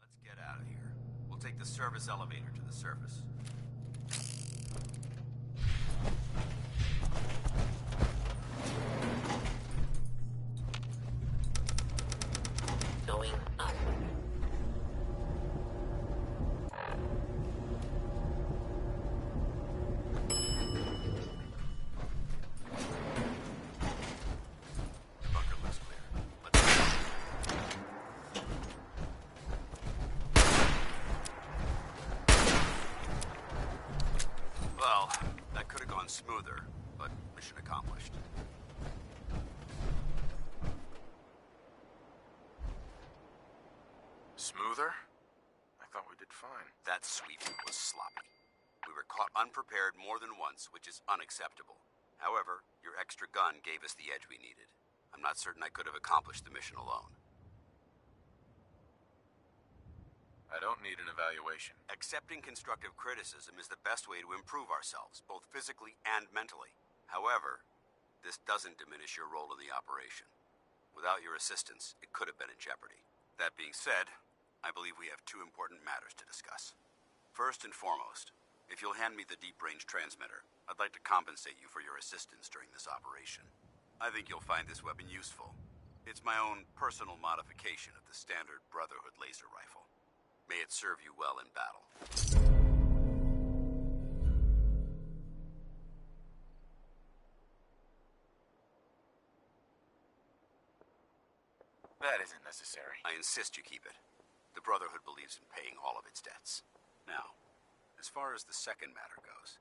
Let's get out of here. We'll take the service elevator to the surface. Going up. Bunker looks clear. Let's go. Well, that could have gone smoother, but mission accomplished. Smoother? I thought we did fine. That sweep was sloppy. We were caught unprepared more than once, which is unacceptable. However, your extra gun gave us the edge we needed. I'm not certain I could have accomplished the mission alone. I don't need an evaluation. Accepting constructive criticism is the best way to improve ourselves, both physically and mentally. However, this doesn't diminish your role in the operation. Without your assistance, it could have been in jeopardy. That being said, I believe we have two important matters to discuss. First and foremost, if you'll hand me the deep-range transmitter, I'd like to compensate you for your assistance during this operation. I think you'll find this weapon useful. It's my own personal modification of the standard Brotherhood laser rifle. May it serve you well in battle. That isn't necessary. I insist you keep it. The Brotherhood believes in paying all of its debts. Now, as far as the second matter goes,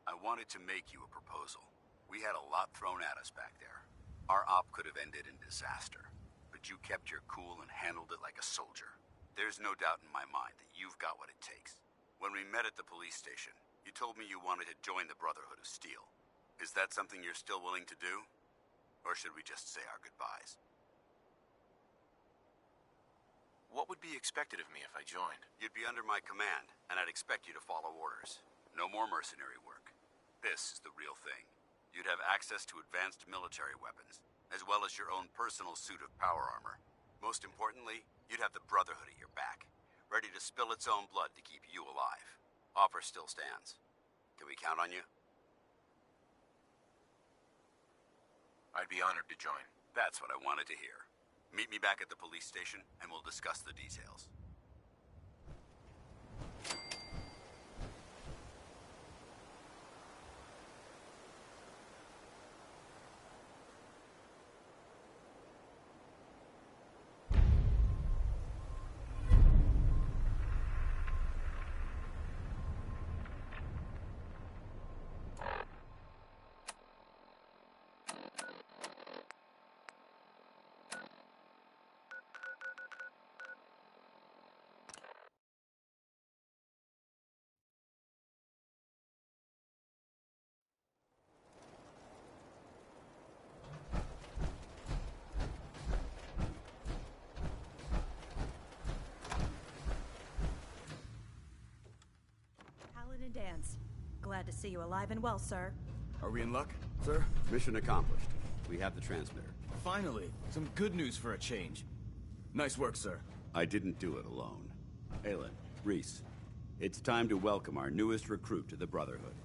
I wanted to make you a proposal. We had a lot thrown at us back there. Our op could have ended in disaster, but you kept your cool and handled it like a soldier. There's no doubt in my mind that you've got what it takes. When we met at the police station, you told me you wanted to join the Brotherhood of Steel. Is that something you're still willing to do? Or should we just say our goodbyes? What would be expected of me if I joined? You'd be under my command, and I'd expect you to follow orders. No more mercenary work. This is the real thing. You'd have access to advanced military weapons, as well as your own personal suit of power armor. Most importantly, you'd have the Brotherhood at your back, ready to spill its own blood to keep you alive. Offer still stands. Can we count on you? I'd be honored to join. That's what I wanted to hear. Meet me back at the police station, and we'll discuss the details. Paladin Danse. Glad to see you alive and well, sir. Are we in luck? Sir, mission accomplished. We have the transmitter. Finally, some good news for a change. Nice work, sir. I didn't do it alone. Aelin, Rhys, it's time to welcome our newest recruit to the Brotherhood.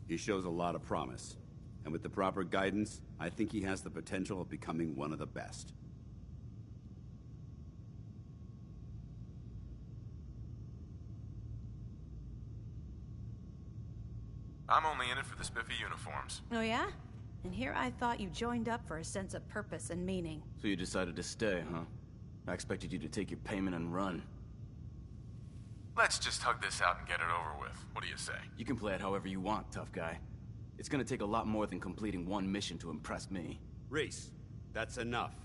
He shows a lot of promise, and with the proper guidance, I think he has the potential of becoming one of the best. I'm only in it for the spiffy uniforms. Oh yeah? And here I thought you joined up for a sense of purpose and meaning. So you decided to stay, huh? I expected you to take your payment and run. Let's just hug this out and get it over with. What do you say? You can play it however you want, tough guy. It's gonna take a lot more than completing one mission to impress me. Rhys, that's enough.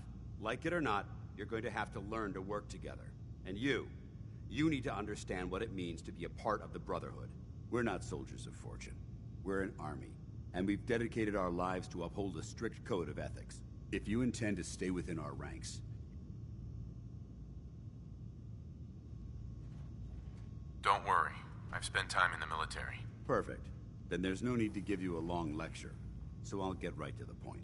Like it or not, you're going to have to learn to work together. And you need to understand what it means to be a part of the Brotherhood. We're not soldiers of fortune. We're an army, and we've dedicated our lives to uphold a strict code of ethics. If you intend to stay within our ranks... Don't worry. I've spent time in the military. Perfect. Then there's no need to give you a long lecture, so I'll get right to the point.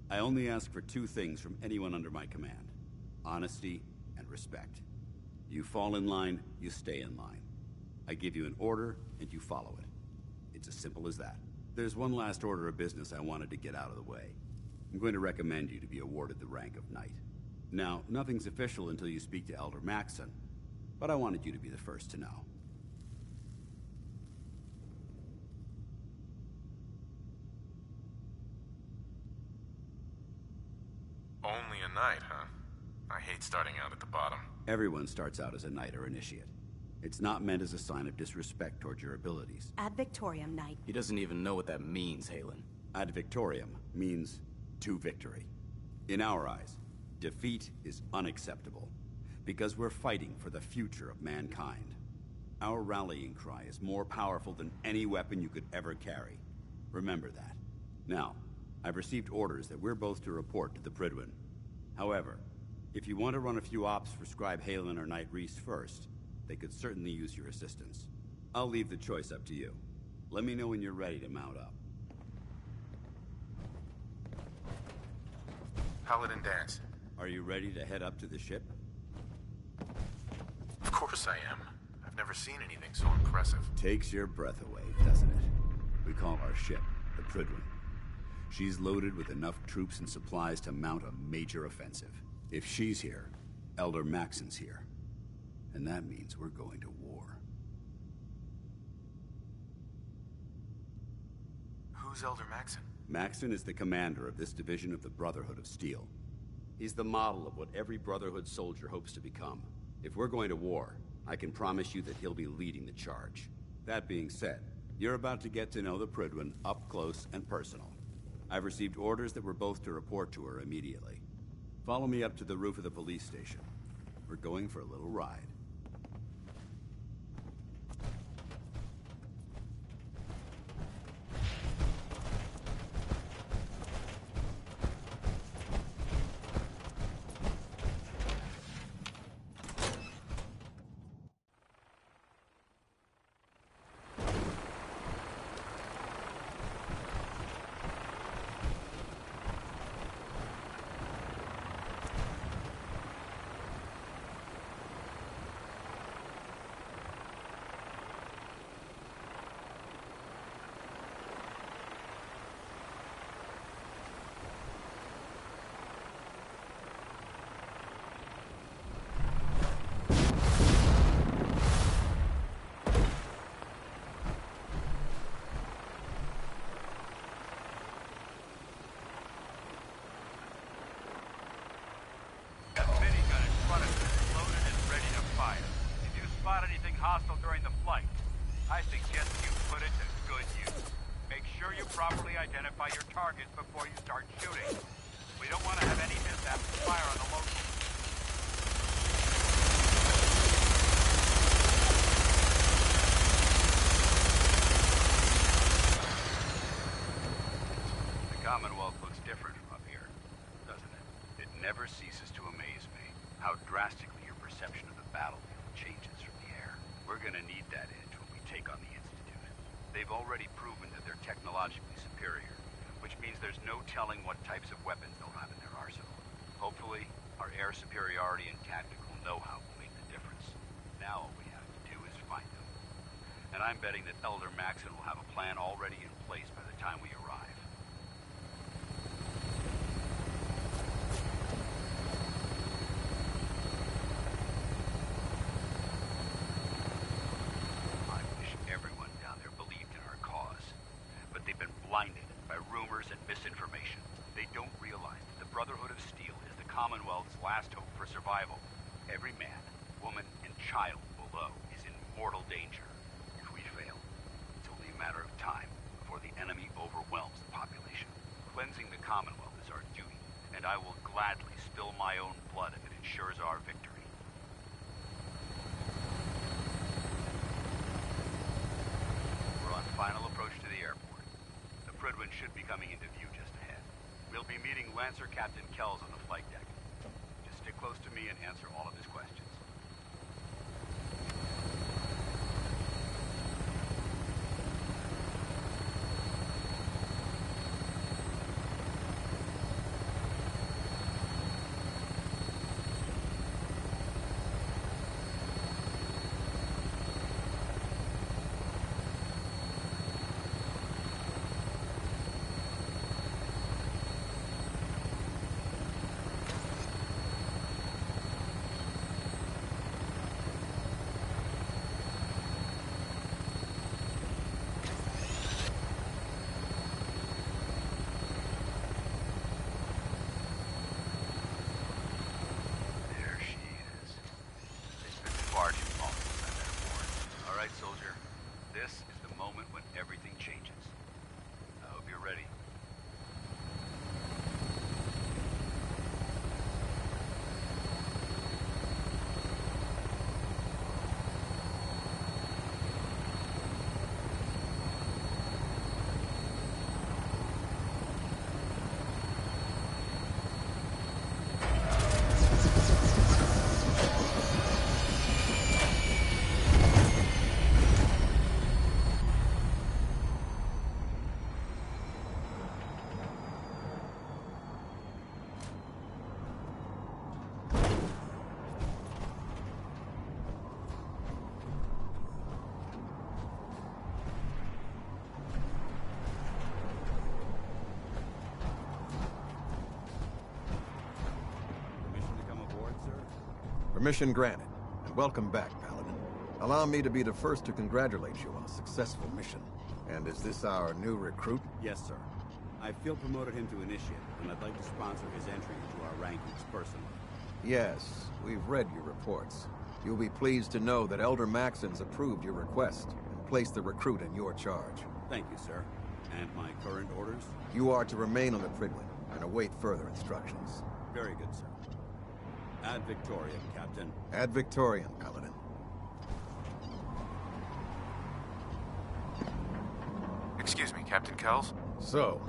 I only ask for two things from anyone under my command: honesty and respect. You fall in line, you stay in line. I give you an order, and you follow it. It's as simple as that. There's one last order of business I wanted to get out of the way. I'm going to recommend you to be awarded the rank of Knight. Now, nothing's official until you speak to Elder Maxson, but I wanted you to be the first to know. Only a knight, huh? I hate starting out at the bottom. Everyone starts out as a knight or initiate. It's not meant as a sign of disrespect towards your abilities. Ad Victoriam, Knight. He doesn't even know what that means, Halen. Ad Victoriam means to victory. In our eyes, defeat is unacceptable, because we're fighting for the future of mankind. Our rallying cry is more powerful than any weapon you could ever carry. Remember that. Now, I've received orders that we're both to report to the Prydwen. However, if you want to run a few ops for Scribe Halen or Knight Rhys first, they could certainly use your assistance. I'll leave the choice up to you. Let me know when you're ready to mount up. Paladin Danse. Are you ready to head up to the ship? Of course I am. I've never seen anything so impressive. Takes your breath away, doesn't it? We call our ship the Prydwen. She's loaded with enough troops and supplies to mount a major offensive. If she's here, Elder Maxson's here. And that means we're going to war. Who's Elder Maxson? Maxson is the commander of this division of the Brotherhood of Steel. He's the model of what every Brotherhood soldier hopes to become. If we're going to war, I can promise you that he'll be leading the charge. That being said, you're about to get to know the Prydwen up close and personal. I've received orders that we're both to report to her immediately. Follow me up to the roof of the police station. We're going for a little ride. Hostile during the flight. I suggest you put it to good use. Make sure you properly identify your targets before you start shooting. We don't want to have any mishaps to fire on the locals. The Commonwealth looks different from up here, doesn't it? It never ceases to amaze me how drastically your perception of the battlefield changes from the air. We're gonna need that edge when we take on the Institute. They've already proven that they're technologically superior, which means there's no telling what types of weapons they'll have in their arsenal. Hopefully, our air superiority and tactical know-how will make the difference. Now all we have to do is find them. And I'm betting that Elder Maxson will have a plan already in place by the time we arrive. Blinded by rumors and misinformation. They don't realize that the Brotherhood of Steel is the Commonwealth's last hope for survival. Every man, woman, and child below is in mortal danger. If we fail, it's only a matter of time before the enemy overwhelms the population. Cleansing the Commonwealth is our duty, and I will gladly spill my own blood if it ensures our victory. We're on final approach to the airport. Prydwen should be coming into view just ahead. We'll be meeting Lancer Captain Kells on the flight deck. Just stick close to me and answer all of his questions. This is the moment when everything changes. I hope you're ready. Permission granted, and welcome back, Paladin. Allow me to be the first to congratulate you on a successful mission. And is this our new recruit? Yes, sir. I field promoted him to initiate, and I'd like to sponsor his entry into our rankings personally. Yes, we've read your reports. You'll be pleased to know that Elder Maxon's approved your request and placed the recruit in your charge. Thank you, sir. And my current orders? You are to remain on the Prydwen and await further instructions. Very good, sir. Ad Victoriam, Captain. Ad Victoriam, Paladin. Excuse me, Captain Kells? So,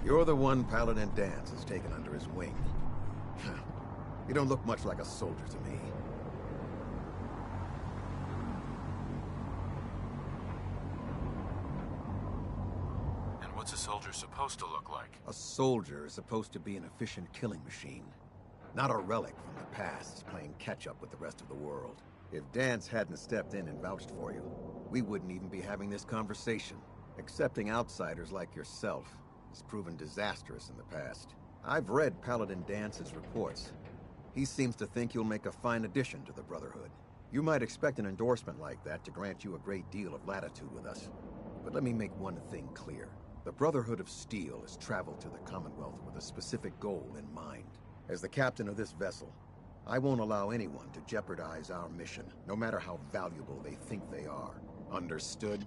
you're the one Paladin Danse has taken under his wing. You don't look much like a soldier to me. And what's a soldier supposed to look like? A soldier is supposed to be an efficient killing machine. Not a relic from the past, playing catch-up with the rest of the world. If Danse hadn't stepped in and vouched for you, we wouldn't even be having this conversation. Accepting outsiders like yourself has proven disastrous in the past. I've read Paladin Dance's reports. He seems to think you'll make a fine addition to the Brotherhood. You might expect an endorsement like that to grant you a great deal of latitude with us. But let me make one thing clear. The Brotherhood of Steel has traveled to the Commonwealth with a specific goal in mind. As the captain of this vessel, I won't allow anyone to jeopardize our mission, no matter how valuable they think they are. Understood?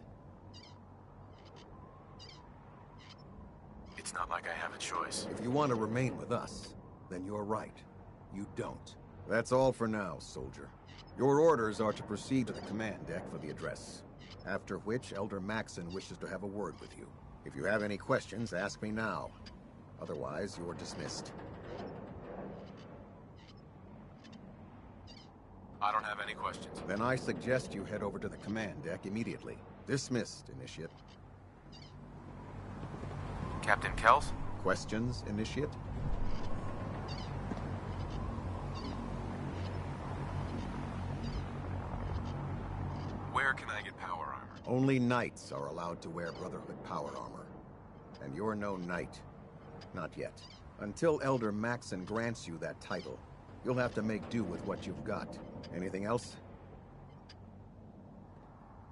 It's not like I have a choice. If you want to remain with us, then you're right. You don't. That's all for now, soldier. Your orders are to proceed to the command deck for the address. After which, Elder Maxon wishes to have a word with you. If you have any questions, ask me now. Otherwise, you're dismissed. I don't have any questions. Then I suggest you head over to the command deck immediately. Dismissed, Initiate. Captain Kells? Questions, Initiate? Where can I get power armor? Only knights are allowed to wear Brotherhood power armor. And you're no knight. Not yet. Until Elder Maxon grants you that title, you'll have to make do with what you've got. Anything else?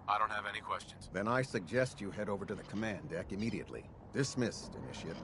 I don't have any questions. Then I suggest you head over to the command deck immediately. Dismissed, Initiate.